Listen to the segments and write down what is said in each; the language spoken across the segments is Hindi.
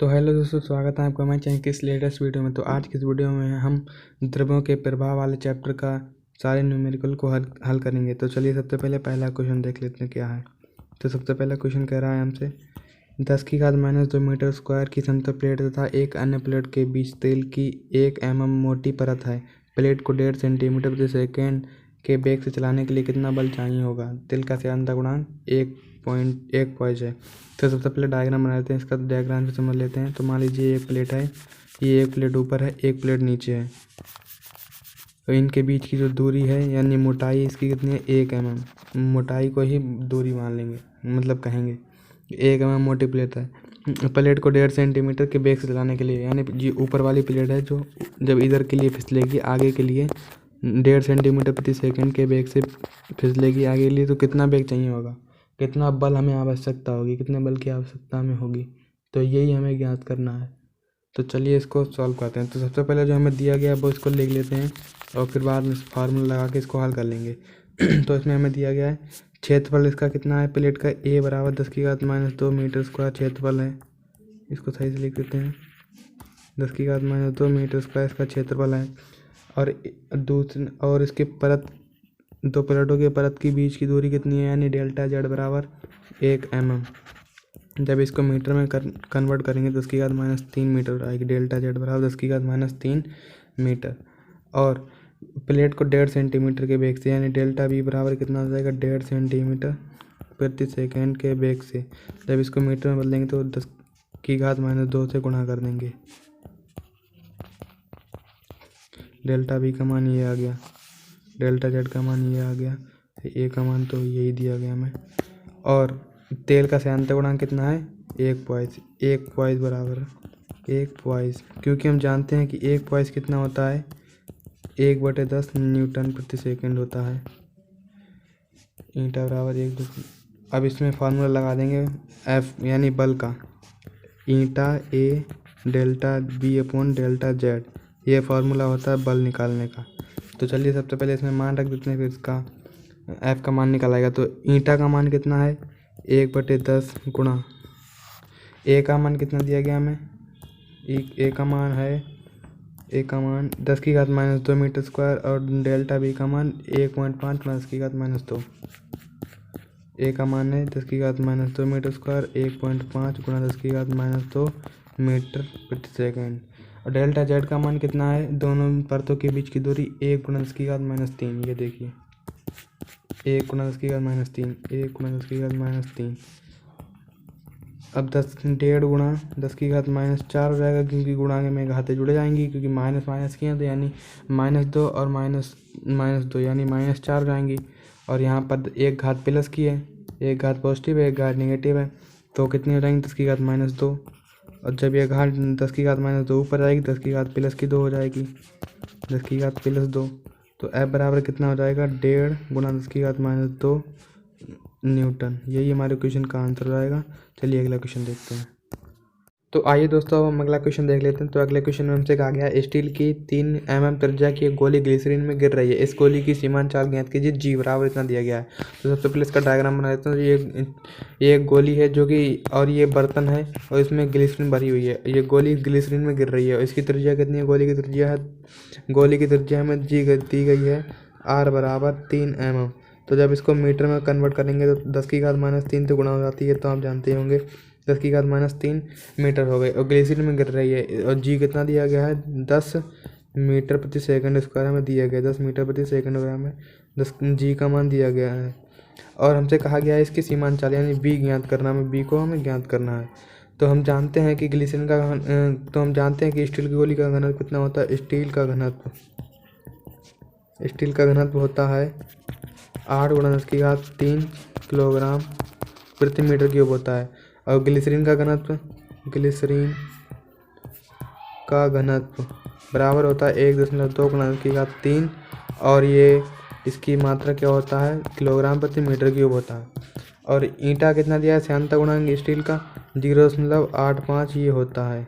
तो हेलो दोस्तों, स्वागत है आपका हमारे चैनल की इस लेटेस्ट वीडियो में। तो आज की इस वीडियो में हम द्रव्यों के प्रभाव वाले चैप्टर का सारे न्यूमेरिकल को हल करेंगे। तो चलिए सबसे पहले पहला क्वेश्चन देख लेते हैं क्या है। तो सबसे पहला क्वेश्चन कह रहा है हमसे 10⁻² मीटर स्क्वायर की समतल प्लेट तथा एक अन्य प्लेट के बीच तेल की 1 mm मोटी परत है। प्लेट को 1.5 सेंटीमीटर प्रति सेकेंड के वेग से चलाने के लिए कितना बल चाहिए होगा। तेल का श्यानता गुणांक 1.1 है। तो सबसे पहले डायग्राम बना लेते हैं इसका। तो डायग्राम से समझ लेते हैं। तो मान लीजिए एक प्लेट है, ये एक प्लेट ऊपर है, एक प्लेट नीचे है। तो इनके बीच की जो दूरी है यानी मोटाई इसकी कितनी है 1 mm। मोटाई को ही दूरी मान लेंगे, मतलब कहेंगे 1 mm मोटी प्लेट है। प्लेट को 1.5 सेंटीमीटर के वेग से चलाने के लिए, यानी जी ऊपर वाली प्लेट है जो जब इधर के लिए फिसलेगी आगे के लिए 1.5 सेंटीमीटर प्रति सेकंड के वेग से फिसलेगी आगे के लिए, तो कितना वेग चाहिए होगा, कितना बल हमें आवश्यकता होगी, कितने बल की आवश्यकता हमें होगी। तो यही हमें ज्ञात करना है। तो चलिए इसको सॉल्व करते हैं। तो सबसे पहले जो हमें दिया गया है वो इसको लिख लेते हैं और फिर बाद में फार्मूला लगा के इसको हल कर लेंगे। तो इसमें हमें दिया गया है क्षेत्रफल इसका कितना है प्लेट का, A बराबर 10⁻² मीटर स्क्वायर क्षेत्रफल है। इसको सही से लिख देते हैं, 10⁻² मीटर स्क्वायर इसका क्षेत्रफल है। और इसके परत, दो प्लेटों के परत के बीच की दूरी कितनी है, यानी ΔZ बराबर 1 mm। जब इसको मीटर में कन्वर्ट करेंगे तो 10⁻³ मीटर आएगी। ΔZ बराबर 10⁻³ मीटर। और प्लेट को 1.5 सेंटीमीटर के वेग से, यानी ΔV बराबर कितना हो जाएगा 1.5 सेंटीमीटर प्रति सेकेंड के वेग से। जब इसको मीटर में बदलेंगे तो 10⁻² से गुणा कर देंगे। ΔV का मान ये आ गया, ΔZ का मान ये आ गया, A का मान तो यही दिया गया हमें। और तेल का श्यानता गुणांक कितना है 1 पॉइस बराबर 1 पॉइस, क्योंकि हम जानते हैं कि 1 पॉइस कितना होता है 1/10 न्यूटन प्रति सेकंड होता है। ईंटा बराबर 1। अब इसमें फार्मूला लगा देंगे F यानी बल का, ईंटा A डेल्टा B/ΔZ, ये फार्मूला होता है बल निकालने का। तो चलिए सबसे पहले इसमें मान रख देते हैं, फिर इसका F का मान निकाल आएगा। तो ईंटा का मान कितना है 1/10 गुणा A का मान कितना दिया गया हमें, A का मान है 10⁻² मीटर स्क्वायर और ΔB का मान 1.5 × 10⁻²। A का मान है 10⁻² मीटर स्क्वायर 1.5 × 10⁻² मीटर प्रति सेकेंड। और ΔZ का मान कितना है, दोनों परतों के बीच की दूरी 1 × 10⁻³। ये देखिए 1 × 10⁻³, 1 × 10⁻³। अब 1.5 गुणा 10⁻⁴ हो जाएगा, क्योंकि गुणांक में घातें जुड़ जाएंगी, क्योंकि माइनस माइनस किए तो यानी -2 और -2 यानी -4 हो जाएंगी। और यहाँ पर एक घात प्लस की है, एक घात पॉजिटिव है, एक घात नेगेटिव है, तो कितनी हो जाएंगी 10⁻²। और जब यह घात 10⁻² ऊपर आएगी 10⁻+2 हो जाएगी, 10⁻+2। तो F बराबर कितना हो जाएगा 1.5 गुणा 10⁻² न्यूटन। यही हमारे क्वेश्चन का आंसर हो जाएगा। चलिए अगला क्वेश्चन देखते हैं। तो आइए दोस्तों अब हम अगला क्वेश्चन देख लेते हैं। तो अगले क्वेश्चन में हमसे कहा गया है स्टील की 3 mm त्रिज्या की एक गोली ग्लिसरीन में गिर रही है। इस गोली की सीमांत चाल ज्ञात कीजिए। G बराबर इतना दिया गया है। तो सबसे पहले इसका डायग्राम बना देते हैं। ये एक गोली है जो कि, और ये बर्तन है और इसमें ग्लिसरीन भरी हुई है। ये गोली ग्लिसरीन में गिर रही है और इसकी त्रिज्या कितनी है, गोली की त्रिज्या में G दी गई है R बराबर 3 mm। तो जब इसको मीटर में कन्वर्ट करेंगे तो 10⁻³ से गुणा हो जाती है, तो आप जानते होंगे 10⁻³ मीटर हो गए। और ग्लिसरीन में गिर रही है और G कितना दिया गया है 10 मीटर प्रति सेकंड स्क्वायर में दिया गया है, 10 मीटर प्रति सेकंड स्क्वायर में 10 G का मान दिया गया है। और हमसे कहा गया है इसकी सीमांत चाल यानी B ज्ञात करना है, B को हमें ज्ञात करना है। तो हम जानते हैं कि ग्लिसरीन का तो हम जानते हैं कि स्टील की गोली का घनत्व कितना होता है। स्टील का घनत्व होता है 8 × 10⁻³ किलोग्राम प्रति मीटर क्यूब होता है। और ग्लिसरीन का घनत्व बराबर होता है 1.2 × 10⁻³ और ये इसकी मात्रा क्या होता है किलोग्राम प्रति मीटर क्यूब होता है। और ईंटा कितना दिया है श्यानता गुणांक स्टील का 0.85 ये होता है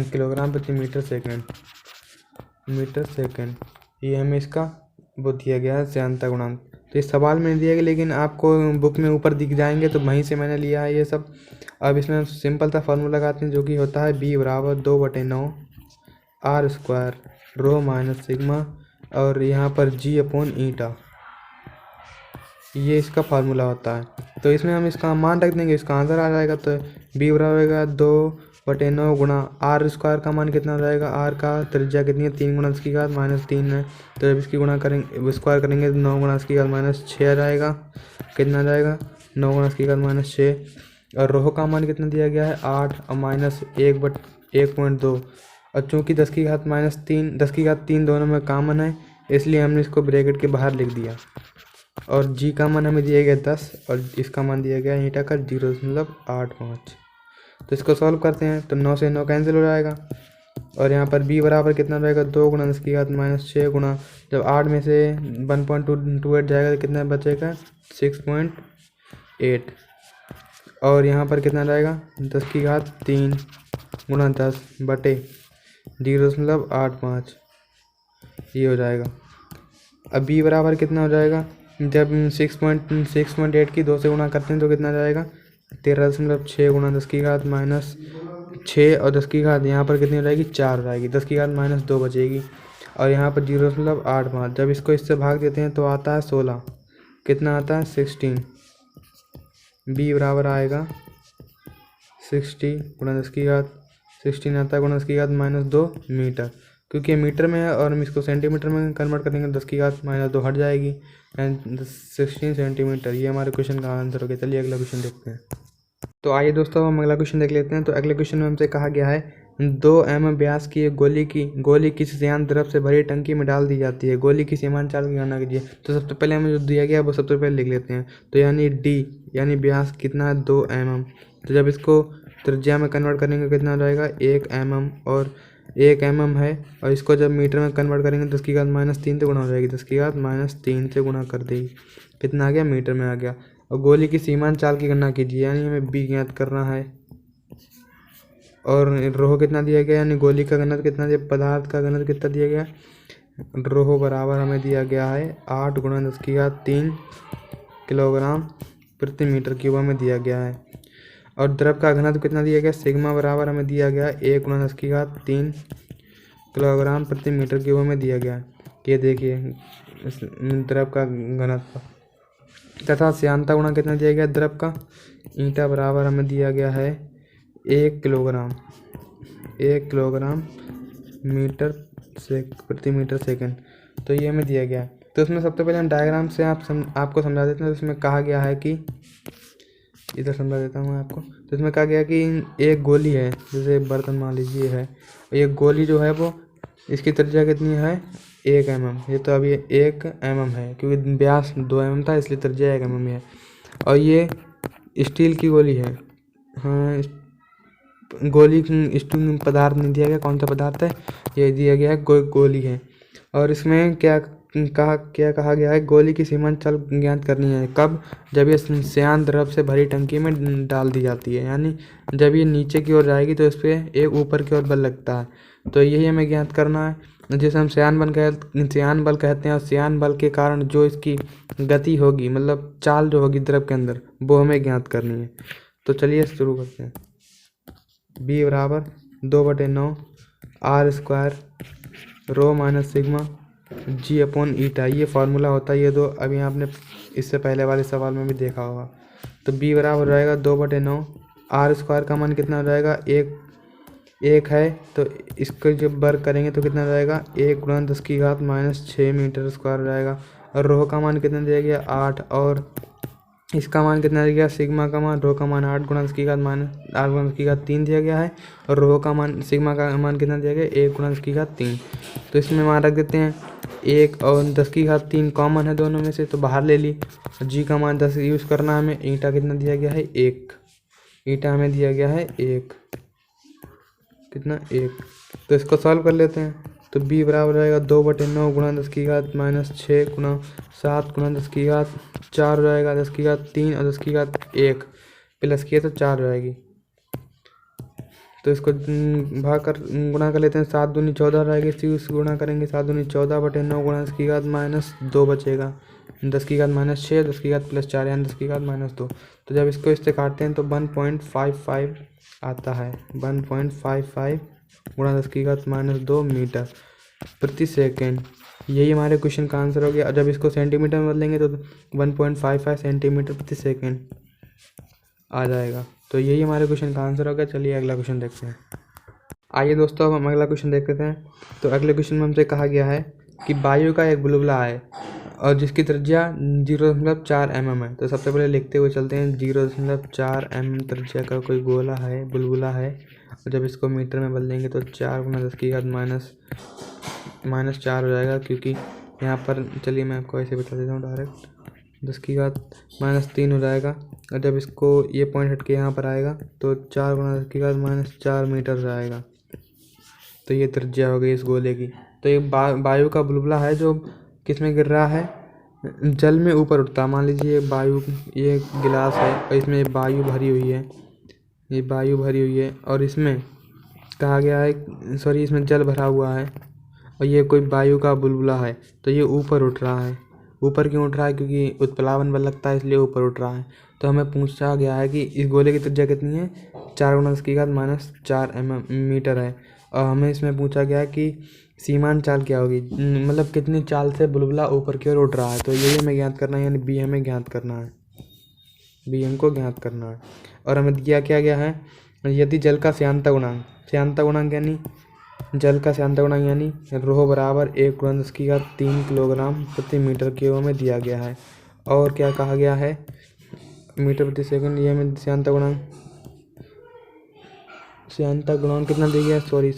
किलोग्राम प्रति मीटर सेकंड। ये हमें इसका वो दिया गया है श्यानता गुणांक। तो इस सवाल में नहीं दिया गया, लेकिन आपको बुक में ऊपर दिख जाएंगे, तो वहीं से मैंने लिया है ये सब। अब इसमें हम सिंपल सा फार्मूला लगाते हैं, जो कि होता है b बराबर 2/9 r square rho minus sigma, और यहाँ पर g अपॉन ईटा, ये इसका फार्मूला होता है। तो इसमें हम इसका मान रख देंगे, इसका आंसर आ जाएगा। तो b बराबर होगा 2/9 गुणा आर स्क्वायर का मान कितना हो जाएगा, आर का त्रिज्या कितनी है 3 गुणा 10⁻³ है। तो जब इसकी गुणा करेंगे, स्क्वायर करेंगे तो 9 गुणा 10⁻6 आ जाएगा। कितना आ जाएगा 9 गुणा 10⁻6। और रोह का मान कितना दिया गया है 8 और -1/1.2, और चूँकि 10⁻³ 10⁻³ दोनों में कॉमन है, इसलिए हमने इसको ब्रैकेट के बाहर लिख दिया। और जी का मान हमें दिया गया 10 और इसका मान दिया गया ईटा का 0.85। तो इसको सॉल्व करते हैं, तो 9 से 9 कैंसिल हो जाएगा। और यहाँ पर b बराबर कितना रहेगा 2 गुणा 10⁻6 गुणा, जब 8 में से 1.28 जाएगा तो कितना बचेगा 6.8। और यहाँ पर कितना रहेगा 10⁻³ गुणा 10 बटे 0.85, ये हो जाएगा। अब b बराबर कितना हो जाएगा, जब 6.8 की 2 से गुणा करते हैं तो कितना जाएगा 13.6 गुणा 10⁻6, और 10 यहाँ पर कितनी हो जाएगी 4 हो जाएगी, 10⁻2 बचेगी। और यहाँ पर 0.85, जब इसको इससे भाग देते हैं तो आता है 16, कितना आता है 16। b बराबर आएगा 60 गुणा 10⁻16 आता है गुणा 10⁻2 मीटर, क्योंकि मीटर में है और हम इसको सेंटीमीटर में कन्वर्ट करेंगे 10⁻2 हट जाएगी, एंड 16 सेंटीमीटर। ये हमारे क्वेश्चन का आंसर हो गया। चलिए अगला क्वेश्चन देखते हैं। तो आइए दोस्तों हम अगला क्वेश्चन देख लेते हैं। तो अगले क्वेश्चन में हमसे कहा गया है 2 mm व्यास की एक गोली किसी सीमांत द्रव से भरी टंकी में डाल दी जाती है, गोली की सीमांत चाल की गणना कीजिए। तो सबसे पहले हमें जो दिया गया है वो सबसे पहले लिख लेते हैं। तो यानी d यानी व्यास कितना है 2 mm, तो जब इसको त्रिज्या में कन्वर्ट करेंगे कितना हो जाएगा 1 mm, और 1 mm है, और इसको जब मीटर में कन्वर्ट करेंगे 10⁻³ से गुणा हो जाएगी, 10⁻³ से गुणा कर देगी, कितना आ गया मीटर में आ गया। और गोली की सीमांत चाल की गणना कीजिए, यानी हमें b ज्ञात करना है। और रोह कितना दिया गया, यानी गोली का घनत्व कितना दिया, पदार्थ का घनत्व कितना दिया गया, रोह बराबर हमें दिया गया है 8 गुणा 10⁻³ किलोग्राम प्रति मीटर क्यूब हमें दिया गया है। और द्रव का घनत्व कितना दिया गया, सिग्मा बराबर हमें दिया गया 1 गुणा 10⁻³ किलोग्राम प्रति मीटर क्यूब हमें दिया गया। ये देखिए द्रव का घनत्व, तथा श्यानता गुणा कितना दिया गया द्रव का, ईटा बराबर हमें दिया गया है 1 किलोग्राम मीटर से प्रति मीटर सेकंड। तो ये हमें दिया गया है। तो इसमें सबसे पहले हम डायग्राम से आपको समझा देते हैं। तो इसमें कहा गया है कि, इधर समझा देता हूँ आपको। तो इसमें कहा गया कि एक गोली है, जैसे बर्तन मान लीजिए है, एक गोली जो है वो इसकी त्रिज्या कितनी है 1 mm। ये तो अभी 1 mm है, क्योंकि व्यास 2 mm था इसलिए त्रिज्या 1 mm है। और ये स्टील की गोली है। हाँ, गोली स्टील पदार्थ नहीं दिया गया, कौन सा पदार्थ है, ये दिया गया है गोली है। और इसमें क्या कहा गया है, गोली की सीमांत चाल ज्ञात करनी है। कब, जब ये श्यान द्रव से भरी टंकी में डाल दी जाती है, यानी जब ये नीचे की ओर जाएगी तो इस पर एक ऊपर की ओर बल लगता है। तो यही हमें ज्ञात करना है, जिसे हम श्यान बल कहते हैं। और श्यान बल के कारण जो इसकी गति होगी, मतलब चाल जो होगी द्रव के अंदर, वो हमें ज्ञात करनी है। तो चलिए शुरू करते हैं। b बराबर 2/9 r square rho minus sigma g upon eta, ये फार्मूला होता है। ये दो अभी आपने इससे पहले वाले सवाल में भी देखा होगा। तो b बराबर हो जाएगा 2/9, आर स्क्वायर का मान कितना हो जाएगा, एक है, तो इसको जब वर्ग करेंगे तो कितना हो जाएगा 1 गुणा 10⁻6 मीटर स्क्वायर हो जाएगा। और रोह का मान कितना दिया गया 8, और इसका मान कितना दिया गया, सिग्मा का मान, रोह का मान 8 गुणा 10⁻3 दिया गया है। और रोह का मान, सिग्मा का मान कितना दिया गया 1 गुणा 10⁻3। तो इसमें मान रख देते हैं 1, और 10⁻3 कॉमन है दोनों में से, तो बाहर ले ली। जी का मान 10 यूज़ करना है हमें। ईटा कितना दिया गया है 1, ईटा हमें दिया गया है 1, कितना 1। तो इसको सॉल्व कर लेते हैं। तो b बराबर रहेगा 2/9 गुणा 10⁻6 गुणा 7 गुणा 10⁻4 हो जाएगा, 10⁻3 और 10⁻1 प्लस किए तो 4 हो जाएगी। तो इसको भाग कर गुणा कर लेते हैं। 7 दूनी 14 रहेगी, इसी से गुणा करेंगे। 7 दूनी 14 बटे 9 गुणा 10 की घात -2 बचेगा। 10 की घात -6, 10 की घात +4 यानी 10 की घात -2। तो जब इसको इससे काटते हैं तो 1.55 आता है। 1.55 गुणा 10 की घात -2 मीटर प्रति सेकेंड। यही हमारे क्वेश्चन का आंसर हो गया। और जब इसको सेंटीमीटर में बदलेंगे तो 1.55 सेंटीमीटर प्रति सेकेंड आ जाएगा। तो यही हमारे क्वेश्चन का आंसर हो गया। चलिए अगला क्वेश्चन देखते हैं। आइए दोस्तों, अब हम अगला क्वेश्चन देख लेते हैं। तो अगले क्वेश्चन में हमसे कहा गया है कि वायु का एक बुलबुला है और जिसकी त्रिज्या 0.4 mm है। तो सबसे पहले लिखते हुए चलते हैं। 0.4 mm त्रिज्या का कोई गोला है, बुलबुला है। और जब इसको मीटर में बदलेंगे तो 4 गुणा 10 की घात -4 हो जाएगा, क्योंकि यहाँ पर चलिए मैं आपको ऐसे बता देता हूँ डायरेक्ट। 10 की घात -3 हो जाएगा। और जब इसको ये पॉइंट हट के यहाँ पर आएगा तो 4 गुणा 10 की घात -4 मीटर जाएगा। तो ये त्रिज्या हो गई इस गोले की। तो ये वायु का बुलबुला है जो किस में गिर रहा है, जल में ऊपर उठता है। मान लीजिए ये गिलास है और इसमें वायु भरी हुई है, ये वायु भरी हुई है और इसमें कहा गया है, सॉरी, इसमें जल भरा हुआ है और ये कोई वायु का बुलबुला है। तो ये ऊपर उठ रहा है। ऊपर क्यों उठ रहा है? क्योंकि उत्प्लावन बल लगता है, इसलिए ऊपर उठ रहा है। तो हमें पूछा गया है कि इस गोले की त्रिज्या कितनी है, 4 गुणा 10 की घात -4 मीटर है। और हमें इसमें पूछा गया है कि सीमांत चाल क्या होगी, मतलब कितनी चाल से बुलबुला ऊपर की ओर उठ रहा है। तो यही हमें ज्ञात करना है, यानी बी हमें ज्ञात करना है, बी हमको ज्ञात करना है। और हमें दिया क्या गया है, यदि जल का श्यानता गुणांक यानी जल का श्यानता गुणांक यानी रोह बराबर 1 गुणा 10 की घात 3 किलोग्राम प्रति मीटर क्यूब में दिया गया है। और क्या कहा गया है, मीटर प्रति सेकंड। ये हमें श्यानता गुणांक कितना दिया गया, सॉरी।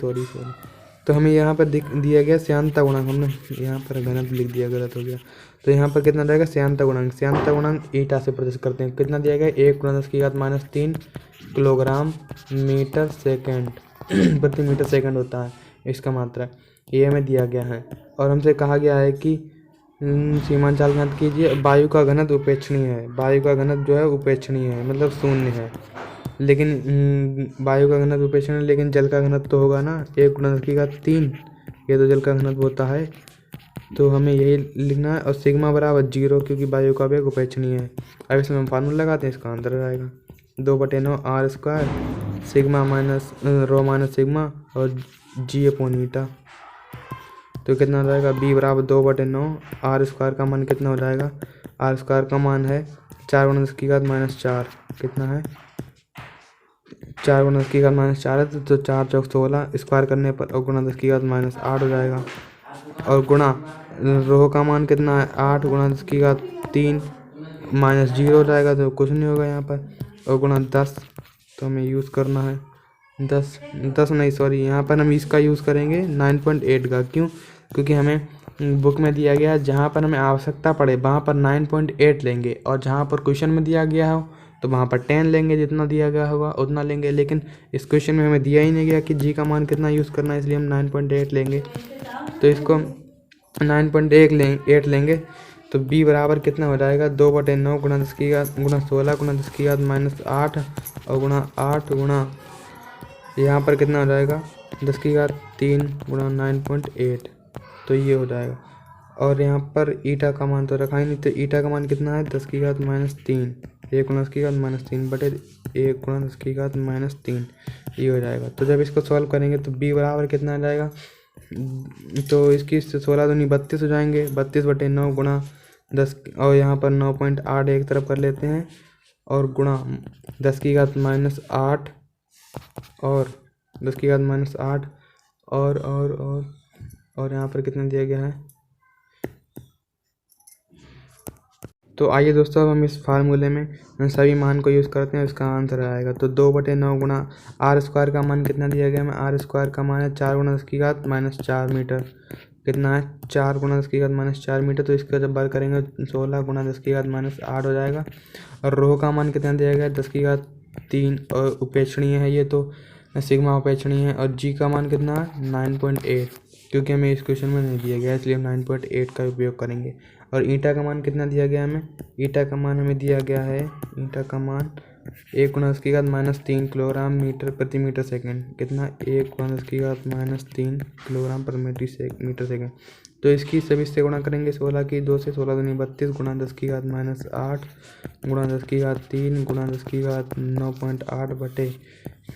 तो हमें यहाँ पर दिया गया श्यानता गुणांक, हमने यहाँ पर गलत लिख दिया, गलत हो गया। तो यहाँ पर कितना रहेगा, श्यानता गुणांक ईटा से प्रदर्शित करते हैं। कितना दिया गया, 1 गुणा 10 की घात -3 किलोग्राम मीटर सेकेंड प्रति मीटर सेकंड होता है इसका मात्रा। ये हमें दिया गया है। और हमसे कहा गया है कि सीमांत चाल ज्ञात कीजिए। वायु का घनत्व उपेक्षणीय है। वायु का घनत्व जो है उपेक्षणीय है, मतलब शून्य है। लेकिन वायु का घनत्व उपेक्षणीय है, लेकिन जल का घनत्व तो होगा ना 1 गुणा 10 की घात 3। ये तो जल का घनत्व होता है। तो हमें यही लिखना है। और सिग्मा बराबर 0, क्योंकि वायु का वेग उपेक्षणीय है। अब इसमें हम फार्मूला लगाते हैं, इसका आंसर आएगा 2/9 r² sigma minus rho minus sigma और g/ईटा। तो कितना हो जाएगा, b बराबर 2/9 r² का मान कितना हो जाएगा, r² का मान है 4 गुणा 10 की घात -4। कितना है, 4 गुणा 10 की घात -4 है। तो 4 चौक 16 स्क्वायर करने पर और गुणा 10 की घात -8 हो जाएगा। और गुणा रोह का मान कितना है, 8 गुणा 10 की घात 3 -0 हो जाएगा, तो कुछ नहीं होगा यहाँ पर। और गुणा 10, तो हमें यूज़ करना है 10 नहीं, सॉरी, यहाँ पर हम इसका यूज़ करेंगे 9.8 का। क्यों? क्योंकि हमें बुक में दिया गया है जहाँ पर हमें आवश्यकता पड़े वहाँ पर 9.8 लेंगे, और जहाँ पर क्वेश्चन में दिया गया हो तो वहाँ पर 10 लेंगे, जितना दिया गया होगा उतना लेंगे। लेकिन इस क्वेश्चन में हमें दिया ही नहीं गया कि जी का मान कितना यूज़ करना है, इसलिए हम 9.8 लेंगे। तो इसको 9.8 लेंगे। तो b बराबर कितना हो जाएगा, 2/9 गुणा 10 की घात गुणा 16 गुणा 10 की घात -8 और गुणा 8 गुणा यहाँ पर कितना हो जाएगा, 10 की घात 3 गुणा 9.8। तो ये हो जाएगा। और यहाँ पर ईटा का मान तो रखा ही नहीं, तो ईटा का मान कितना है, 10 की घात -3 1 गुणा 10 की घात -3 बटे 1 गुणा 10 की घात -3, ये हो जाएगा। तो जब इसको सॉल्व करेंगे तो b बराबर कितना आ जाएगा, तो इसकी 16 दूनी 32 हो जाएंगे। 32/9 गुणा 10 और यहाँ पर 9.8 एक तरफ कर लेते हैं और गुणा 10 की घात -8 और 10 की घात -8 और यहाँ पर कितना दिया गया है। तो आइए दोस्तों, अब हम इस फार्मूले में सभी मान को यूज़ करते हैं, इसका आंसर आएगा। तो 2/9 गुणा r² का मान कितना दिया गया है, r² का मान है 4 गुणा 10 की घात -4 मीटर। कितना है, 4 गुणा 10 की घात -4 मीटर। तो इसका जब बार करेंगे 16 गुणा 10 की घात -8 हो जाएगा। और रोह का मान कितना दिया गया है, 10 की घात 3 और उपेक्षणीय है ये, तो सिग्मा उपेक्षणीय है। और जी का मान कितना है, 9.8, क्योंकि हमें इस क्वेश्चन में नहीं दिया गया इसलिए हम 9.8 का उपयोग करेंगे। और ईटा का मान कितना दिया गया हमें, ईटा का मान हमें दिया गया है, ईटा का मान 1 × 10⁻³ किलोग्राम मीटर प्रति मीटर सेकेंड। कितना? 1 × 10⁻³ किलोग्राम पर मीटर सेकेंड। तो इसकी सभी से गुणा करेंगे 16 की 2 से 16 दूनी 32 × 10⁻8 × 10⁻³ × 10⁻9.8 बटे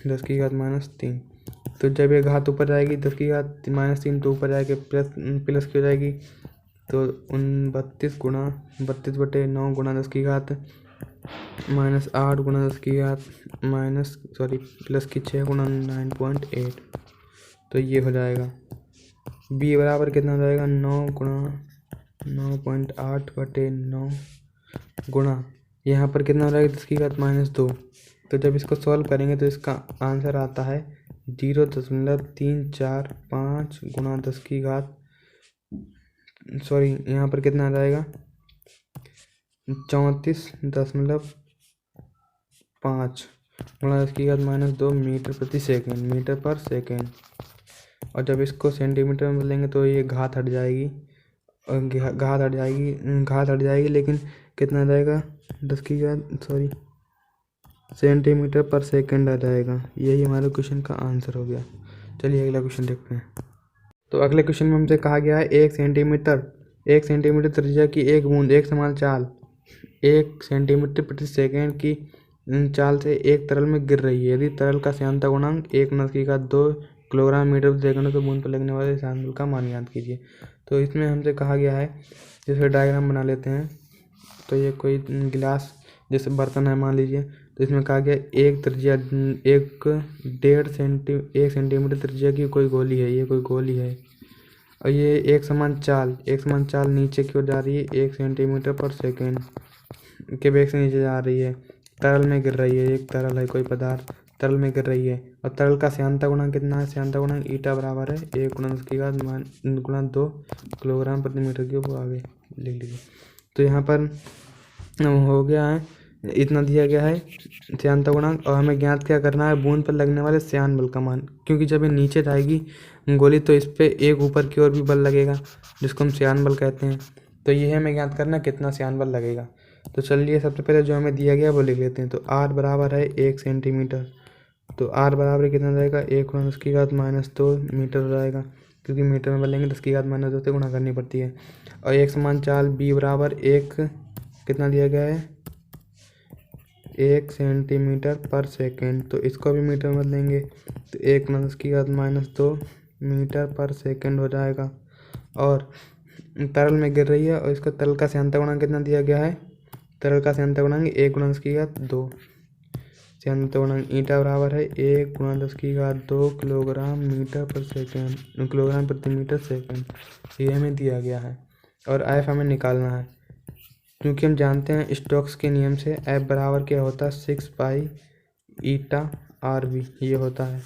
10⁻³ तो जब ये घात ऊपर जाएगी 10⁻³ तो ऊपर जाएगी प्लस की हो जाएगी। तो 32 बटे 9 × 10⁻8 प्लस की 6 × 9.8 तो ये हो जाएगा। b बराबर कितना हो जाएगा? 9 × 9.8 बटे 9 गुणा यहाँ पर कितना हो जाएगा? 10⁻²। तो जब इसको सॉल्व करेंगे तो इसका आंसर आता है 0.345 गुणा 10 यहाँ पर कितना आ जाएगा? 34.5 गुणा 10⁻² मीटर प्रति सेकेंड, मीटर पर सेकेंड। और जब इसको सेंटीमीटर में बदलेंगे तो ये घात हट जाएगी और घात हट जाएगी लेकिन कितना आ जाएगा? सेंटीमीटर पर सेकेंड आ जाएगा। यही हमारे क्वेश्चन का आंसर हो गया। चलिए अगला क्वेश्चन देखते हैं। तो अगले क्वेश्चन में हमसे कहा गया है 1 सेंटीमीटर त्रिज्या की एक बूंद एक समान चाल 1 सेंटीमीटर प्रति सेकेंड की चाल से एक तरल में गिर रही है। यदि तरल का श्यानता गुणांक 1 × 10⁻² किलोग्राम मीटर प्रति सेकंड तो बूंद पर लगने वाले श्यान बल का मान ज्ञात कीजिए। तो इसमें हमसे कहा गया है, जैसे डायग्राम बना लेते हैं। तो ये कोई गिलास जैसे बर्तन है मान लीजिए। तो इसमें कहा गया 1 सेंटीमीटर त्रिज्या की कोई गोली है। ये कोई गोली है और ये एक समान चाल नीचे की ओर जा रही है 1 सेंटीमीटर पर सेकेंड के वेग से नीचे जा रही है। तरल में गिर रही है। एक तरल है, कोई पदार्थ तरल में गिर रही है और तरल का श्यानता गुणांक कितना है? श्यानता गुणांक ईटा बराबर है 1 × 2 किलोग्राम प्रति मीटर क्यूब। आगे लिख लीजिए। तो यहाँ पर हो गया है, इतना दिया गया है श्यानता गुणांक और हमें ज्ञात क्या करना है? बूंद पर लगने वाले श्यान बल का मान। क्योंकि जब ये नीचे जाएगी गोली तो इस पर एक ऊपर की ओर भी बल लगेगा जिसको हम श्यान बल कहते हैं। तो ये हमें ज्ञात करना कितना श्यान बल लगेगा। तो चलिए सबसे पहले जो हमें दिया गया वो लिख लेते हैं। तो r बराबर है 1 सेंटीमीटर। तो r बराबर कितना जाएगा? 1 × 10⁻² मीटर हो जाएगा क्योंकि मीटर में बदलेंगे 10⁻² से गुणा करनी पड़ती है। और एक समान चाल b बराबर 1 कितना दिया गया है? 1 सेंटीमीटर पर सेकेंड। तो इसको भी मीटर में बदलेंगे तो 1 × 10⁻² मीटर पर सेकेंड हो जाएगा। और तरल में गिर रही है और इसका तरल का श्यानता गुणांक कितना दिया गया है? तरल का श्यानता गुणांक 1 × 10⁻²। श्यानता गुणांक ईटा बराबर है 1 × 10⁻² किलोग्राम मीटर पर सेकेंड, किलोग्राम प्रति मीटर सेकेंड। ये हमें दिया गया है और एफ हमें निकालना है क्योंकि हम जानते हैं स्टोक्स के नियम से एफ बराबर क्या होता है? 6 पाई ईटा RV। ये होता है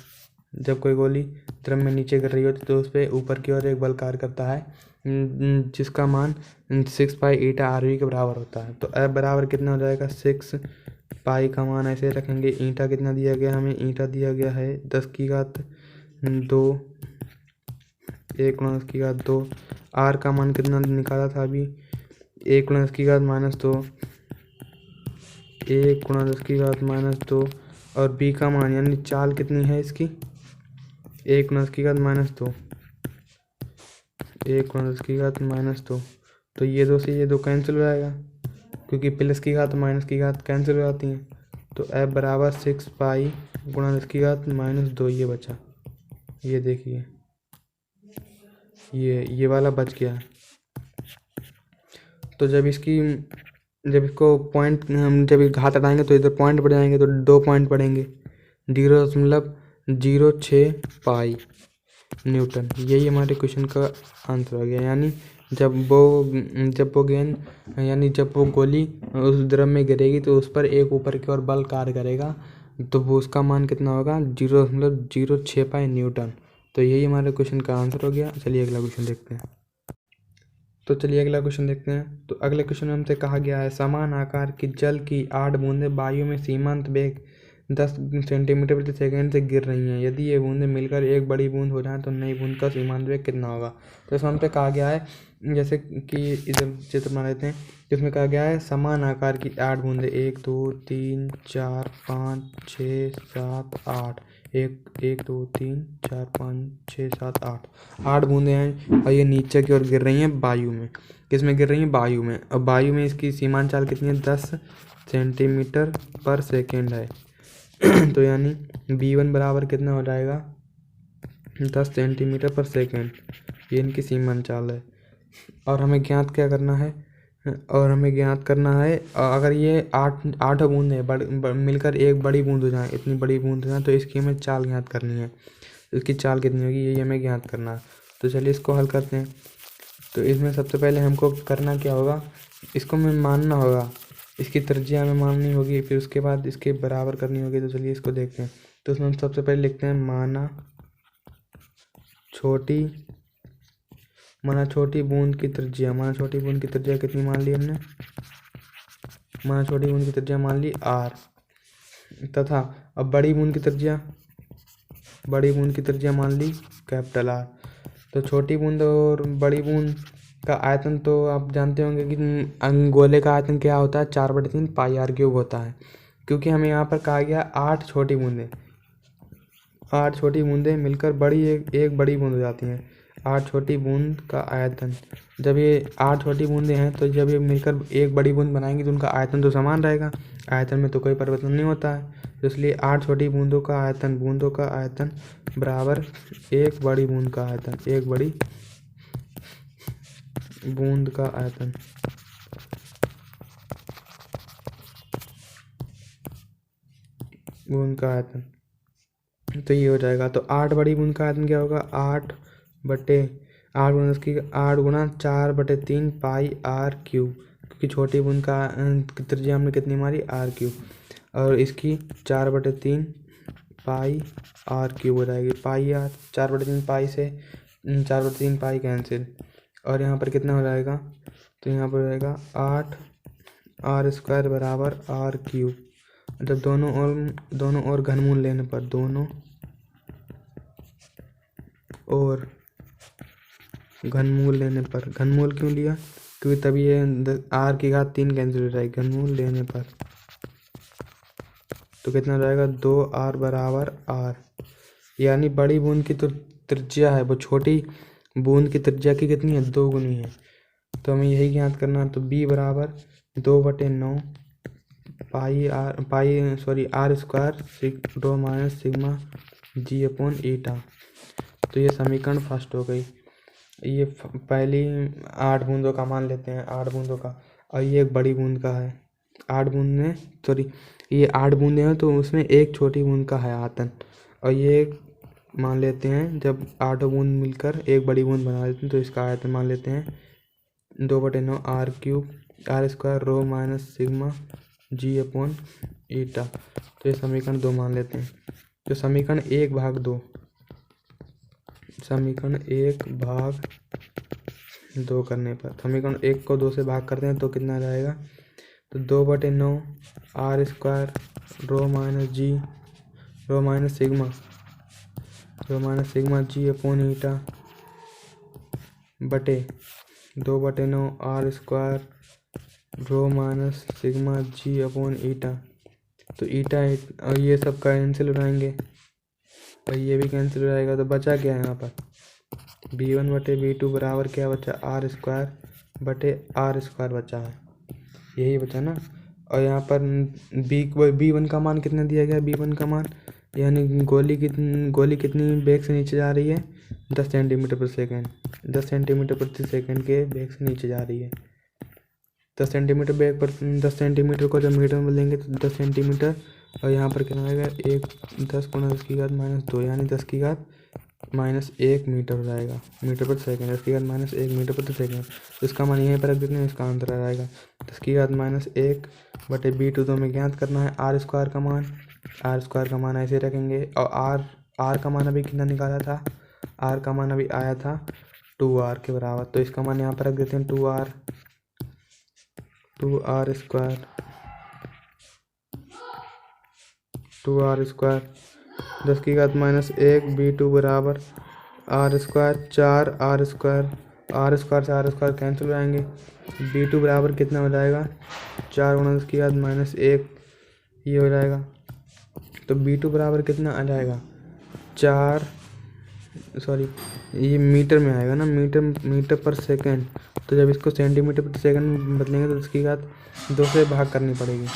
जब कोई गोली द्रव में नीचे गिर रही होती तो उस पर ऊपर की ओर एक बल कार्य करता है जिसका मान 6 पाई ईटा RV के बराबर होता है। तो एफ बराबर कितना हो जाएगा? 6 पाई का मान ऐसे रखेंगे। ईटा कितना दिया गया हमें? ईटा दिया गया है 10⁻²। 1 × 10⁻²। आर का मान कितना निकाला था अभी? 1 × 10⁻²। 1 × 10⁻² और बी का मान यानी चाल कितनी है इसकी? 1 × 10⁻²। 1 × 10⁻²। तो ये दो से ये दो कैंसिल हो जाएगा क्योंकि प्लस की घात माइनस की घात कैंसिल हो जाती हैं। तो एफ बराबर 6 पाई गुणा 10⁻²। ये बचा। ये देखिए ये वाला बच गया। तो जब इसको पॉइंट हम जब घात हटाएंगे तो इधर पॉइंट बढ़ जाएंगे तो 2 पॉइंट बढ़ेंगे। 0.06 पाई न्यूटन। यही हमारे क्वेश्चन का आंसर हो गया। यानी जब वो गेंद यानी जब वो गोली उस द्रव में गिरेगी तो उस पर एक ऊपर की ओर बल कार्य करेगा तो वो उसका मान कितना होगा? 0.06 पाई न्यूटन। तो यही हमारे क्वेश्चन का आंसर हो गया। चलिए अगला क्वेश्चन देखते हैं। तो अगले क्वेश्चन में हमसे कहा गया है समान आकार की जल की 8 बूंदें वायु में सीमांत वेग 10 सेंटीमीटर प्रति सेकंड से गिर रही हैं। यदि ये बूंदें मिलकर एक बड़ी बूंद हो जाएं तो नई बूंद का सीमांत वेग कितना होगा। तो इसमें हमसे कहा गया है, जैसे कि इधर चित्र बना लेते हैं, जिसमें कहा गया है समान आकार की 8 बूंदें, 1 2 3 4 5 6 7 8, 1 2 3 4 5 6 7 8 बूंदें हैं और ये नीचे की ओर गिर रही हैं वायु में। किसमें गिर रही हैं? वायु में। और वायु में इसकी सीमांत चाल कितनी है? 10 सेंटीमीटर पर सेकेंड है। तो यानी v1 बराबर कितना हो जाएगा? 10 सेंटीमीटर पर सेकेंड। ये इनकी सीमांत चाल है। और हमें ज्ञात क्या करना है? अगर ये आठ बूंद है मिलकर एक बड़ी बूंद हो जाए, इतनी बड़ी बूंद हो जाए, तो इसकी हमें चाल ज्ञात करनी है। इसकी चाल कितनी होगी यही हमें ज्ञात करना है। तो चलिए इसको हल करते हैं। तो इसमें सबसे पहले हमको करना क्या होगा? इसको हमें मानना होगा, इसकी त्रिज्या हमें माननी होगी, फिर उसके बाद इसके बराबर करनी होगी। तो चलिए इसको देखते हैं। तो उसमें हम सबसे पहले लिखते हैं माना छोटी बूंद की त्रिज्या। माना छोटी बूंद की त्रिज्या कितनी मान ली हमने? माना छोटी बूंद की त्रिज्या मान ली r, तथा अब बड़ी बूंद की त्रिज्या मान ली कैपिटल R। तो छोटी बूंद और बड़ी बूंद का आयतन तो आप जानते होंगे कि गोले का आयतन क्या होता है? 4/3 पाई r³ होता है। क्योंकि हमें यहाँ पर कहा गया 8 छोटी बूंदें मिलकर एक बड़ी बूंद हो जाती हैं। 8 छोटी बूंद का आयतन, जब ये 8 छोटी बूंदें हैं तो जब ये मिलकर एक बड़ी बूंद बनाएंगी तो उनका आयतन तो समान रहेगा। आयतन में तो कोई परिवर्तन नहीं होता है। तो इसलिए 8 छोटी बूंदों का आयतन बराबर एक बड़ी बूंद का आयतन। एक बड़ी बूंद का आयतन। तो ये हो जाएगा। तो 8 बड़ी बूंद का आयतन क्या होगा? 8 गुना 4/3 पाई r³, क्योंकि छोटी बूंद का त्रिज्या हमने कितनी मारी? r³, और इसकी 4/3 पाई r³ हो जाएगी। पाई r 4/3 पाई से 4/3 पाई कैंसिल, और यहाँ पर कितना हो जाएगा? तो यहाँ पर हो जाएगा 8r² बराबर r³। जब दोनों ओर घनमूल लेने पर, घनमूल क्यों लिया? क्योंकि तभी ये r³ कैंसिल हो जाएगी घनमूल लेने पर। तो कितना हो जाएगा? 2r बराबर r। यानी बड़ी बूंद की तो त्रिज्या है वो छोटी बूंद की त्रिज्या की कितनी है? 2 गुनी है। तो हमें यही ज्ञात करना है। तो b बराबर 2/9 r² रो माइनस सिग्मा g/ईटा। तो ये समीकरण फर्स्ट हो गई। ये पहली 8 बूंदों का मान लेते हैं, 8 बूंदों का, और ये एक बड़ी बूंद का है। 8 बूंदें हैं तो उसमें एक छोटी बूंद का है आयतन, और ये मान लेते हैं जब 8 बूंद मिलकर एक बड़ी बूंद बना लेते हैं तो इसका आयतन मान लेते हैं 2/9 r² रो माइनस सिग्मा g/ईटा। तो ये समीकरण 2 मान लेते हैं। तो समीकरण 1/2 करने पर, समीकरण 1 को 2 से भाग करते हैं तो कितना आ जाएगा? तो 2/9 r² रो माइनस सिग्मा g/ईटा बटे 2/9 r² रो माइनस सिग्मा g/ईटा। तो ईटा और ये सब कैंसिल हो जाएंगे और ये भी कैंसिल हो जाएगा। तो बचा क्या है यहाँ पर? v1/v2 बराबर क्या बचा? r² बचा है। यही बचा ना। और यहाँ पर b1 का मान कितना दिया गया? b1 का मान यानी गोली कितनी वेग से नीचे जा रही है? 10 सेंटीमीटर प्रति सेकेंड। 10 सेंटीमीटर प्रति सेकेंड के वेग से नीचे जा रही है। 10 सेंटीमीटर वेग पर 10 सेंटीमीटर को जब मीटर में लेंगे तो 10 सेंटीमीटर, और यहाँ पर कितना आएगा? 10 × 10⁻², यानी 10⁻⁻1 मीटर हो जाएगा, मीटर प्रति सेकेंड। 10⁻⁻1 मीटर प्रति सेकेंड। तो इसका मान यहीं पर रख देते हैं, इसका आंसर आ जाएगा 10⁻⁻1 बटे b2। तो हमें ज्ञात करना है r² का मान ऐसे रखेंगे। और r का मान अभी कितना निकाला था? r का मान अभी आया था 2r के बराबर। तो इसका मान यहाँ पर रख देते हैं 2r²। 2r²। 10⁻⁻1 b2 बराबर r², 4r²। r² से r² कैंसिल हो जाएंगे। b2 बराबर कितना हो जाएगा, 4 × 10⁻⁻1 ये हो जाएगा। तो b2 बराबर कितना आ जाएगा, 4, सॉरी ये मीटर में आएगा ना, मीटर पर सेकेंड। तो जब इसको सेंटीमीटर प्रति सेकंड में बदलेंगे तो 10⁻2 से भाग करनी पड़ेगी,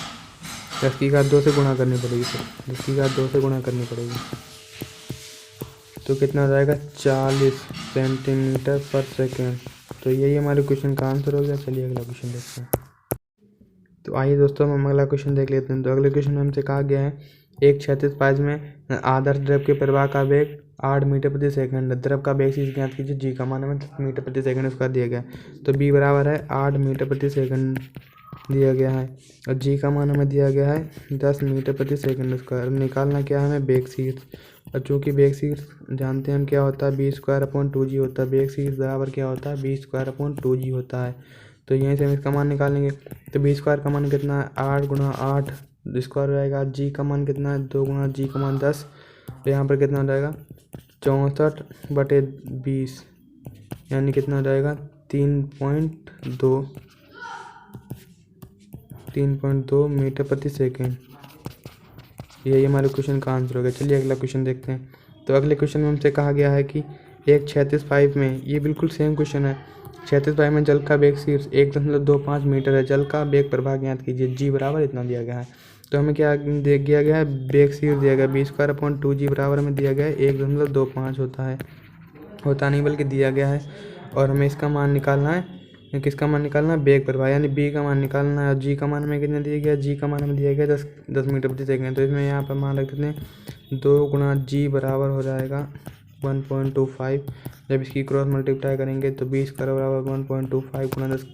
10⁻2 से गुणा करनी पड़ेगी, फिर 10⁻2 से गुणा करनी पड़ेगी। तो कितना हो जाएगा, 40 सेंटीमीटर पर सेकेंड। तो यही हमारे क्वेश्चन का आंसर हो गया। चलिए अगला क्वेश्चन देखते हैं। तो आइए दोस्तों हम अगला क्वेश्चन देख लेते हैं। तो अगले क्वेश्चन में हमसे कहा गया है, एक क्षैतिज पाइप में आदर्श द्रव के प्रवाह का वेग 8 मीटर प्रति सेकंड है। द्रव का वेग से ज्ञात कीजिए। जी का मान हमें 10 मीटर प्रति सेकंड उसका दिया गया है। तो बी बराबर है 8 मीटर प्रति सेकंड दिया गया है और जी का मान हमें दिया गया है 10 मीटर प्रति सेकंड उसका। निकालना क्या है हमें, वेग शीर्ष। और चूँकि वेग शीर्ष जानते हैं हम क्या होता है, b²/2g होता है। वेग शीर्ष बराबर क्या होता है, b²/2g होता है। तो यहीं से हम इसका मान निकालेंगे। तो b² का मान कितना है, 8 × 8 स्क्वायर हो जाएगा। जी का मान कितना है, 2 × g का मान 10। तो यहाँ पर कितना हो जाएगा, 64/20 यानी कितना हो जाएगा, 3.2 मीटर प्रति सेकेंड। यही हमारे क्वेश्चन का आंसर हो गया। चलिए अगला क्वेश्चन देखते हैं। तो अगले क्वेश्चन में हमसे कहा गया है कि एक क्षैतिज पाइप में, ये बिल्कुल सेम क्वेश्चन है, क्षैतिज पाइप में जल का वेग शीर्ष 1.25 मीटर है। जल का वेग प्रवाह ज्ञात कीजिए। जी बराबर इतना दिया गया है। तो हमें क्या दिया गया है, वेग शीर्ष दिया गया b²/2g बराबर हमें दिया गया है 1.25 होता नहीं बल्कि दिया गया है। और हमें इसका मान निकालना है, किसका मान निकालना है, वेग प्रवाह यानी बी का मान निकालना है। और जी का मान हमें कितना दिया गया, जी का मान हमें दिया गया 10 मीटर प्रति सेकंड। तो इसमें यहाँ पर मान रख देते हैं 2 × g बराबर हो जाएगा 1.25। जब इसकी क्रॉस मल्टीप्लाई करेंगे तो b² बराबर 1.25 × 10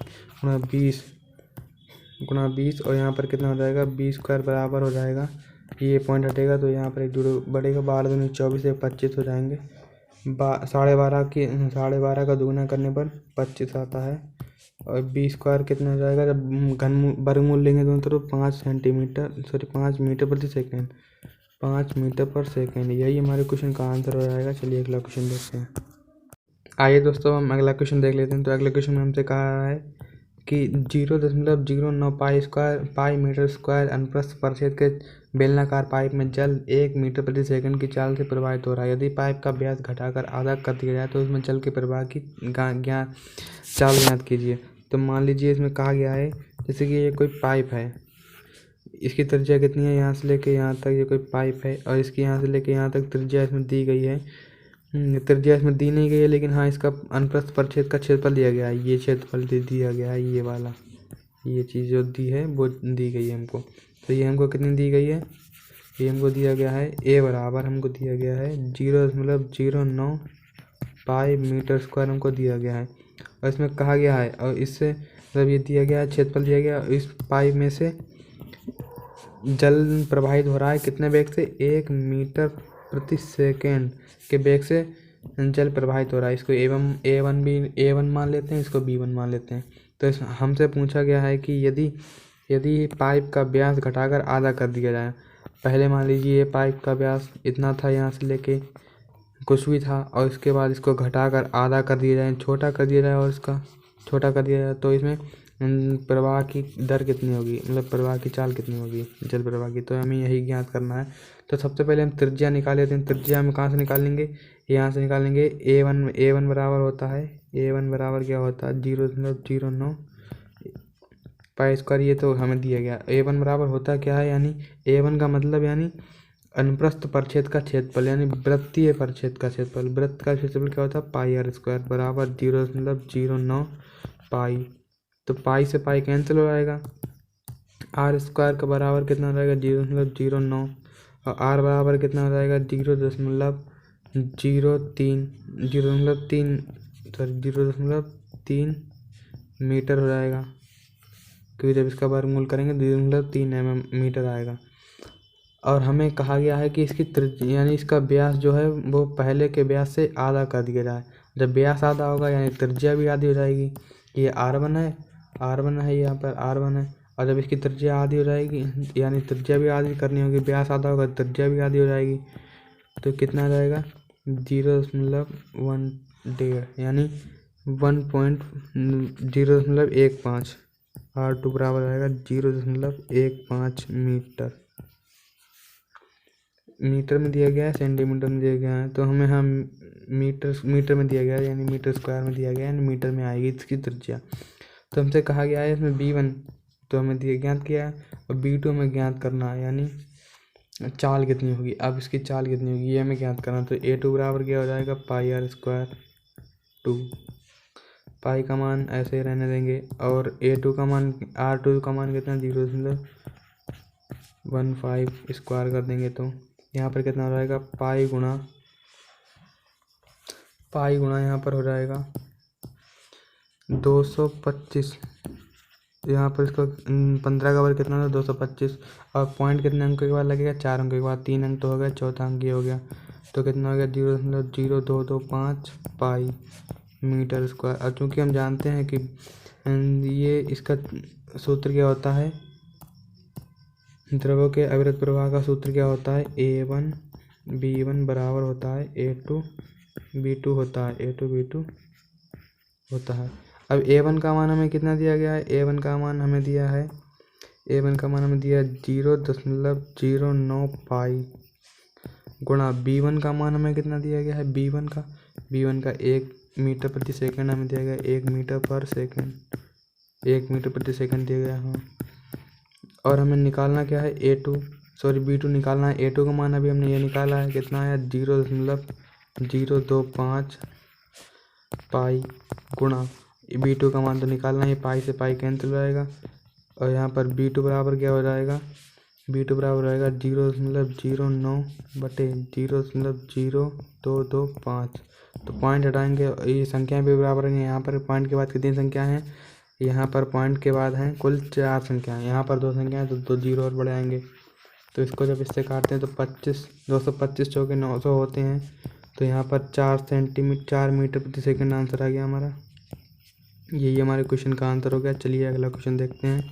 × 20 और यहाँ पर कितना हो जाएगा, b² बराबर हो जाएगा, ये पॉइंट हटेगा तो यहाँ पर एक जुड़ो बढ़ेगा, 12 दूनी 24 से 25 हो जाएंगे। 12.5 का दुगुना करने पर 25 आता है। और b² कितना हो जाएगा, जब वर्गमूल लेंगे दोनों तरफ 5 मीटर प्रति सेकंड, 5 मीटर पर सेकंड। यही हमारे क्वेश्चन का आंसर हो जाएगा। चलिए अगला क्वेश्चन देखते हैं। आइए दोस्तों हम अगला क्वेश्चन देख लेते हैं। तो अगले क्वेश्चन में हमसे कहा है कि 0.09 पाई मीटर स्क्वायर अनुप्रस्थ परिक्षेत्र के बेलनाकार पाइप में जल 1 मीटर प्रति सेकंड की चाल से प्रवाहित हो रहा है। यदि पाइप का व्यास घटाकर आधा कर दिया जाए तो इसमें जल के प्रवाह की चाल ज्ञात कीजिए। तो मान लीजिए इसमें कहा गया है, जैसे कि ये कोई पाइप है, इसकी त्रिज्या कितनी है, यहाँ से लेके यहाँ तक ये कोई पाइप है और इसकी यहाँ से लेके यहाँ तक त्रिज्या इसमें दी गई है। त्रिज्या इसमें दी नहीं गई है, लेकिन हाँ इसका अनुप्रस्थ परिक्षेत्र का क्षेत्रफल दिया गया है। ये क्षेत्रफल दिया गया है, ये वाला, ये चीज़ जो दी है वो दी गई है हमको। तो ये हमको कितनी दी गई है, ये हमको दिया गया है, ए बराबर हमको दिया गया है 0.09 पाई मीटर स्क्वायर हमको दिया गया है। और इसमें कहा गया है, और इससे मतलब ये दिया गया है, क्षेत्रफल दिया गया, इस पाइप में से जल प्रवाहित हो रहा है कितने वेग से, 1 मीटर प्रति सेकेंड के वेग से जल प्रवाहित हो रहा है। इसको A1 मान लेते हैं, इसको B1 मान लेते हैं। तो हमसे पूछा गया है कि यदि पाइप का व्यास घटाकर आधा कर दिया जाए। पहले मान लीजिए ये पाइप का व्यास इतना था, यहाँ से लेके कुछ भी था, और इसके बाद इसको घटाकर आधा कर दिया जाए, छोटा कर दिया जाए, और इसका छोटा कर दिया जाए, तो इसमें प्रवाह की दर कितनी होगी, मतलब प्रवाह की चाल कितनी होगी जल प्रवाह की। तो हमें यही ज्ञात करना है। तो सबसे पहले हम त्रिज्या निकाल लेते हैं। त्रिज्या हम कहाँ से निकालेंगे, यहाँ से निकालेंगे। A1 बराबर होता है, A1 बराबर क्या होता है 0.09 पाई स्क्वायर। ये तो हमें दिया गया। A1 बराबर होता क्या है, यानी A1 का मतलब यानी अनुप्रस्थ परिक्षेत्र का क्षेत्रफल, यानी वृत्तीय परिक्षेत्र का क्षेत्रफल। वृत्त का क्षेत्रफल क्या होता है, पाई r² बराबर 0.09 पाई। तो पाई से पाई कैंसिल हो जाएगा। r² का बराबर कितना हो जाएगा 0.09 और r बराबर कितना हो जाएगा 0.3 मीटर हो जाएगा, क्योंकि जब इसका वर्गमूल करेंगे 0.3 मीटर आएगा। और हमें कहा गया है कि इसकी त्रिज्या यानी इसका व्यास जो है वो पहले के व्यास से आधा कर दिया जाए। जब व्यास आधा होगा यानी त्रिज्या भी आधी हो जाएगी। ये R1 है, यहाँ पर R1 है, और जब इसकी त्रिज्या आधी हो जाएगी, यानी त्रिज्या भी आधी करनी होगी, व्यास आधा होगा, त्रिज्या भी आधी हो जाएगी, तो कितना आ जाएगा 0.1 यानी 1.0.15। R2 बराबर आएगा 0.15 मीटर। मीटर में दिया गया है, सेंटीमीटर में दिया गया है, तो हम मीटर में दिया गया है, यानी मीटर स्क्वायर में दिया गया है, यानी मीटर में आएगी इसकी त्रिज्या। तो हमसे कहा गया है इसमें B1 तो हमें ज्ञात किया है, और B2 हमें ज्ञात करना है, यानी चाल कितनी होगी। अब इसकी चाल कितनी होगी ये हमें ज्ञात करना। तो A2 बराबर क्या हो जाएगा πr² 2। पाई का मान ऐसे ही रहने देंगे, और A2 का मान, R2 का मान कितना 0.15 स्क्वायर कर देंगे, तो यहाँ पर कितना हो जाएगा पाई गुणा यहाँ पर हो जाएगा 225। यहाँ पर इसको 15 का वर्ग कितना था 225, और पॉइंट कितने अंकों के बाद लगेगा 4 अंकों के बाद, 3 अंक तो हो गया, चौथा अंक ये हो गया, तो कितना हो गया 0.0225 पाई मीटर स्क्वायर। और चूँकि हम जानते हैं कि ये इसका सूत्र क्या होता है, द्रव्यों के अविरत प्रवाह का सूत्र क्या होता है, A1 B1 बराबर होता है A2 B2 होता है, A2 B2 होता है। अब A1 का मान हमें कितना दिया गया है, A1 का मान हमें दिया है 0.09 पाई गुणा B1 का मान हमें कितना दिया गया है, B1 का 1 मीटर प्रति सेकंड हमें दिया गया, 1 मीटर पर सेकंड, 1 मीटर प्रति सेकंड दिया गया। हाँ, और हमें निकालना क्या है B2 निकालना है। A2 का मान अभी हमने ये निकाला है, कितना आया 0.025 पाई गुणा B2 का मान तो निकालना है, पाई से पाई कैंसिल हो जाएगा, और यहाँ पर B2 बराबर क्या हो जाएगा, B2 बराबर हो जाएगा 0.09/0.0225। तो पॉइंट हटाएंगे, ये संख्याएं भी बराबर हैं। यहाँ पर पॉइंट के बाद कितनी संख्या हैं, यहाँ पर पॉइंट के बाद हैं कुल 4 संख्याएं, यहाँ पर 2 संख्याएं, तो 2 जीरो और बढ़ आएंगे। तो इसको जब इससे काटते हैं तो 225 चौके 900 होते हैं, तो यहाँ पर 4 मीटर प्रति सेकंड आंसर आ गया हमारा। यही हमारे क्वेश्चन का आंसर हो गया। चलिए अगला क्वेश्चन देखते हैं।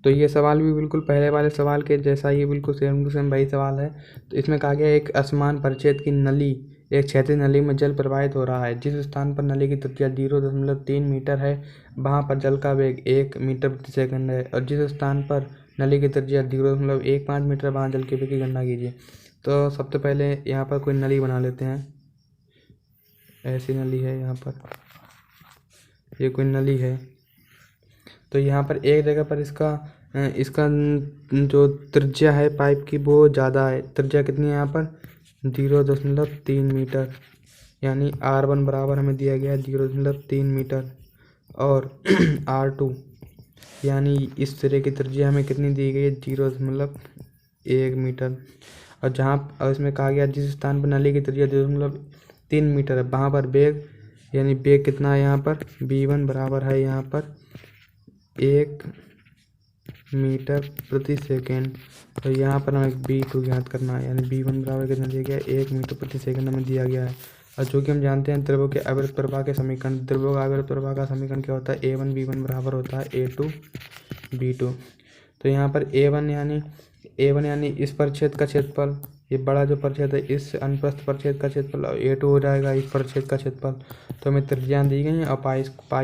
तो ये सवाल भी बिल्कुल पहले वाले सवाल के जैसा ही बिल्कुल सेम टू सेम वही सवाल है। तो इसमें कहा गया एक असमान परिच्छेद की नली, एक क्षैतिज नली में जल प्रवाहित हो रहा है। जिस स्थान पर नली की त्रिज्या 0.3 मीटर है वहाँ पर जल का वेग 1 मीटर प्रति सेकंड है, और जिस स्थान पर नली की त्रिज्या 0.15 मीटर वहाँ जल के वेग की गणना कीजिए। तो सबसे पहले यहाँ पर कोई नली बना लेते हैं। ऐसी नली है, यहाँ पर ये कोई नली है। तो यहाँ पर एक जगह पर इसका जो त्रिज्या है पाइप की वो ज़्यादा है। त्रिज्या कितनी है यहाँ पर 0.3 मीटर, यानी R1 बराबर हमें दिया गया है 0.3 मीटर, और R2 यानी इस सिरे की त्रिज्या हमें कितनी दी गई है 0.1 मीटर। और जहाँ इसमें कहा गया जिस स्थान पर नली की त्रिज्या 0.3 मीटर है वहाँ पर वेग, यानी वेग कितना है यहाँ पर B1 बराबर है यहाँ पर 1 मीटर प्रति सेकेंड। तो यहाँ पर हमें B2 ज्ञात करना है, यानी B1 बराबर कितना दिया गया है 1 मीटर प्रति सेकंड हमें दिया गया है। और जो कि हम जानते हैं द्रव्यों के अविरत प्रवाह के समीकरण, द्रव्यों का अविरत प्रवाह का समीकरण क्या होता है A1 B1 बराबर होता है A2 B2। तो यहाँ पर A1 यानी इस परिच्छेद का क्षेत्रफल, ये बड़ा जो परिच्छेद है इस अनुप्रस्थ परिच्छेद का क्षेत्रफल, और A2 हो जाएगा इस परिच्छेद का क्षेत्रफल। तो हमें त्रिज्याएं दी गई हैं, और पाई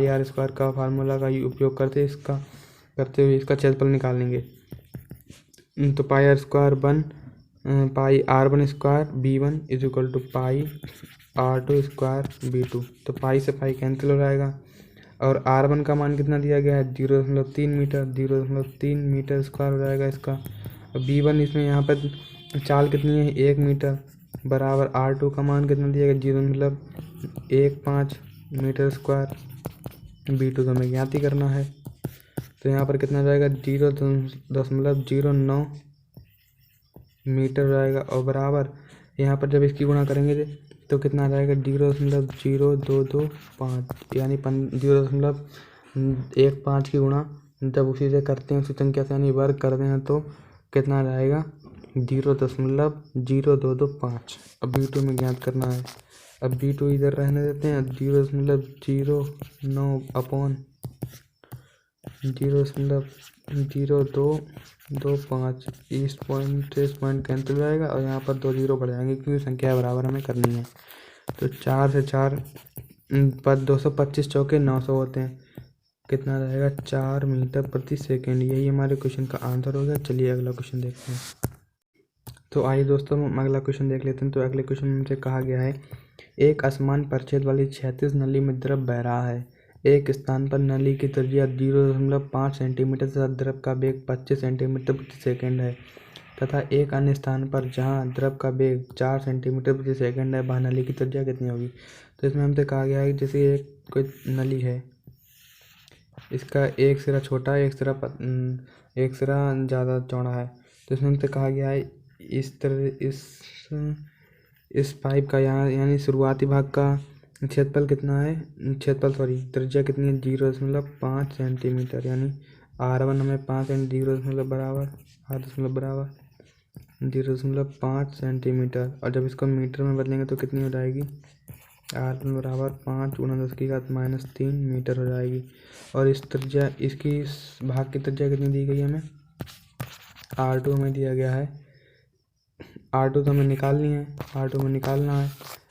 r स्क्वायर का फार्मूला का ही उपयोग करते हुए इसका क्षेत्रफल निकालेंगे। तो pi r square pi R1 square B1 is equal to pi R2 square B2। तो पाई से पाई कैंसिल हो जाएगा, और R1 का मान कितना दिया गया है 0.3 मीटर, 0.3 मीटर स्क्वायर हो जाएगा इसका। और B1 इसमें यहाँ पर चाल कितनी है 1 मीटर, बराबर R2 का मान कितना दिया गया 0.15 मीटर स्क्वायर, B2 तो हमें ज्ञात ही करना है। तो यहाँ पर कितना जाएगा 0.09 मीटर जाएगा, और बराबर यहाँ पर जब इसकी गुणा करेंगे तो कितना आ जाएगा 0.0225, यानी 0.15 की गुणा जब उसी से करते हैं उसी संख्या से यानी वर्ग करते हैं तो कितना आ जाएगा 0.0225। अब B2 में ज्ञात करना है। अब B2 इधर रहने देते हैं, 0.09 0.0225 इस पॉइंट से इस पॉइंट कैंसिल हो जाएगा और यहाँ पर 2 जीरो बढ़ जाएंगे क्योंकि संख्या बराबर हमें करनी है। तो 4 से 4 पर 225 चौके 900 होते हैं, कितना रहेगा 4 मीटर प्रति सेकेंड। यही हमारे क्वेश्चन का आंसर हो गया। चलिए अगला क्वेश्चन देखते हैं। तो आइए दोस्तों हम अगला क्वेश्चन देख लेते हैं। तो अगले क्वेश्चन में हमसे कहा गया है, एक असमान परिच्छेद वाली क्षैतिज नली में द्रव बह रहा है। एक स्थान पर नली की त्रिज्या 0.5 सेंटीमीटर तथा द्रव का वेग 25 सेंटीमीटर प्रति सेकेंड है तथा एक अन्य स्थान पर जहां द्रव का वेग 4 सेंटीमीटर प्रति सेकेंड है वहां नली की त्रिज्या कितनी होगी। तो इसमें हमसे कहा गया है जैसे एक कोई नली है, इसका एक सिरा छोटा है, एक सिरा ज़्यादा चौड़ा है। तो इसमें हमसे कहा गया है इस तरह इस पाइप का यहाँ यानी शुरुआती भाग का क्षेत्रफल कितना है, त्रिज्या कितनी है 0.5 सेंटीमीटर, यानी R1 हमें 5 0.5 सेंटीमीटर। और जब इसको मीटर में बदलेंगे तो कितनी हो जाएगी, R1 बराबर 5 × 10⁻³ मीटर हो जाएगी। और इस भाग की त्रिज्या कितनी दी गई है हमें, R2 हमें दिया गया है। R2 तो हमें निकालनी है, R2 में निकालना है।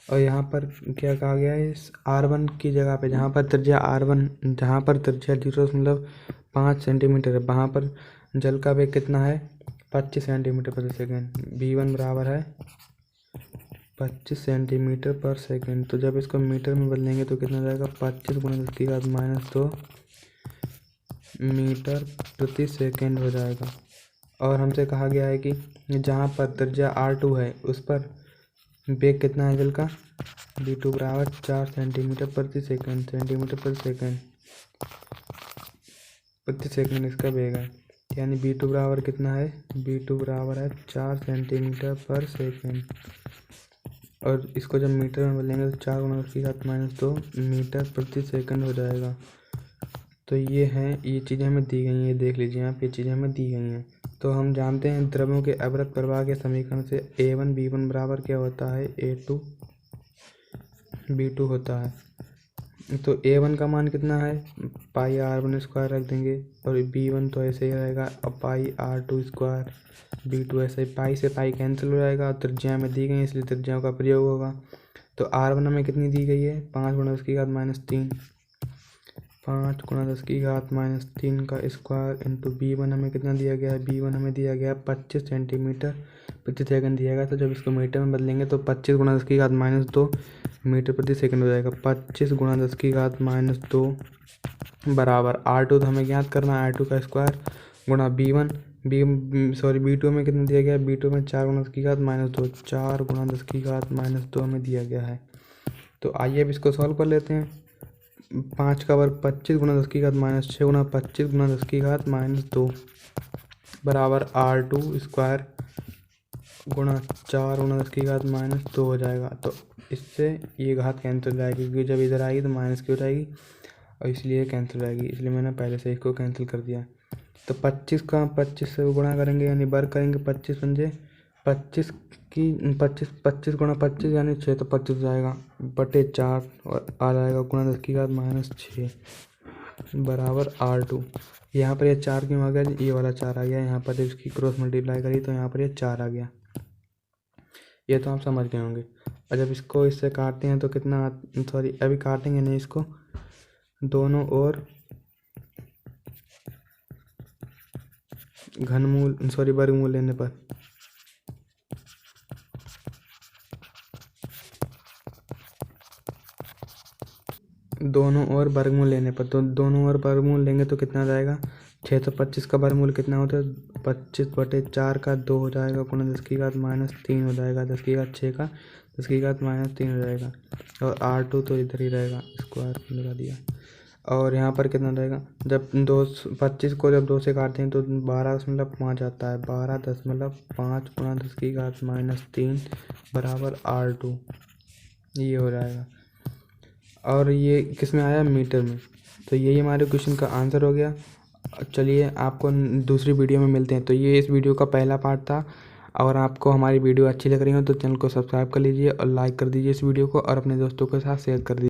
और यहाँ पर क्या कहा गया है, इस R1 की जगह पे जहाँ पर त्रिज्या 0.5 सेंटीमीटर है वहाँ पर जल का वेग कितना है 25 सेंटीमीटर प्रति सेकेंड। V1 बराबर है 25 सेंटीमीटर पर सेकेंड। तो जब इसको मीटर में बदलेंगे तो कितना जाएगा 25 × 10⁻² मीटर प्रति सेकेंड हो जाएगा। और हमसे कहा गया है कि जहाँ पर त्रिज्या R2 है उस पर वेग कितना है जल का, V2 बराबर 4 सेंटीमीटर प्रति सेकेंड इसका वेग है। यानी V2 बराबर कितना है, V2 बराबर है 4 सेंटीमीटर पर सेकेंड। और इसको जब मीटर में बदलेंगे तो 4 × 10⁻² मीटर प्रति सेकेंड हो जाएगा। तो ये चीज़ें हमें दी गई हैं, ये देख लीजिए आप, ये चीज़ें हमें दी गई हैं। तो हम जानते हैं द्रव्यों के अवरक्त प्रवाह के समीकरण से A1 B1 बराबर क्या होता है, A2 B2 होता है। तो A1 का मान कितना है, πr1² रख देंगे, और B1 तो ऐसे ही रहेगा, अब πr2², B2 ऐसे ही, पाई से पाई कैंसिल हो जाएगा। त्रिज्या में दी गई इसलिए त्रिज्याओं का प्रयोग होगा। तो R1 हमें कितनी दी गई है, 5 × 10⁻³ 5 × 10⁻³ का स्क्वायर इंटू B1 हमें कितना दिया गया है, B1 हमें दिया गया है 25 सेंटीमीटर प्रति सेकंड दिया गया। तो जब इसको मीटर में बदलेंगे तो 25 × 10⁻² मीटर प्रति सेकंड हो जाएगा। 25 × 10⁻² बराबर R2 तो हमें ज्ञात करना है, R2 का स्क्वायर गुणा B2 में कितना दिया गया है, B2 में 4 × 10⁻², 4 × 10⁻² हमें दिया गया है। तो आइए अब इसको सॉल्व कर लेते हैं। 5 का वर्ग 25 × 10⁻6 गुणा 25 × 10⁻² बराबर R2² गुणा 4 × 10⁻² हो जाएगा। तो इससे ये घात कैंसिल हो जाएगी क्योंकि जब इधर आएगी तो माइनस की हो जाएगी और इसलिए कैंसिल हो जाएगी, इसलिए मैंने पहले से इसको कैंसिल कर दिया। तो 25 का 25 से गुणा करेंगे यानी वर्ग करेंगे, 25 पंजे 25 गुणा 25 यानी 6, तो 25 हो जाएगा बटे 4 और आ जाएगा गुणा 10⁻6 बराबर R2। यहाँ पर ये 4 क्यों आ गया, ये वाला 4 आ गया, यहाँ पर इसकी क्रॉस मल्टीप्लाई करी तो यहाँ पर ये 4 आ गया। ये तो आप समझ गए होंगे। और जब इसको इससे काटते हैं तो कितना, अभी काटेंगे नहीं इसको, दोनों ओर वर्गमूल लेने पर तो दोनों ओर वर्गमूल लेंगे तो कितना जाएगा, 625 का वर्गमूल कितना होता है, 25/4 का 2 हो जाएगा गुणा 10⁻³ हो जाएगा, 10⁻6 का 10⁻³ हो जाएगा। और R2 तो इधर ही रहेगा, स्क्वायर लगा दिया। और यहाँ पर कितना रहेगा, जब 25 को जब 2 से काटते हैं तो 12.5 आता है, 12.5 गुणा 10⁻³ बराबर R2, ये हो जाएगा। और ये किस में आया, मीटर में। तो यही हमारे क्वेश्चन का आंसर हो गया। चलिए आपको दूसरी वीडियो में मिलते हैं। तो ये इस वीडियो का पहला पार्ट था। और आपको हमारी वीडियो अच्छी लग रही हो तो चैनल को सब्सक्राइब कर लीजिए और लाइक कर दीजिए इस वीडियो को, और अपने दोस्तों के साथ शेयर कर दीजिए।